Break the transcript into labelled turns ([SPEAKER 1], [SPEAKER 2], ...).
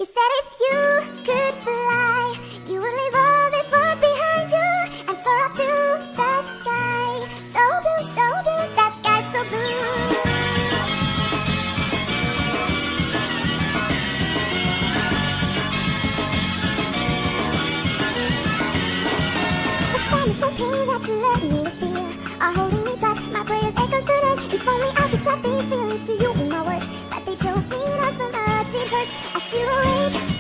[SPEAKER 1] You said if you could fly, you would leave all this world behind you and soar up to the sky. So blue, that sky so blue. The sadness and pain that you let me feel are holding me tight. My prayers echo through night. If only I could tell these feelings to you in my words, but they choke me not so much it hurts. As you awake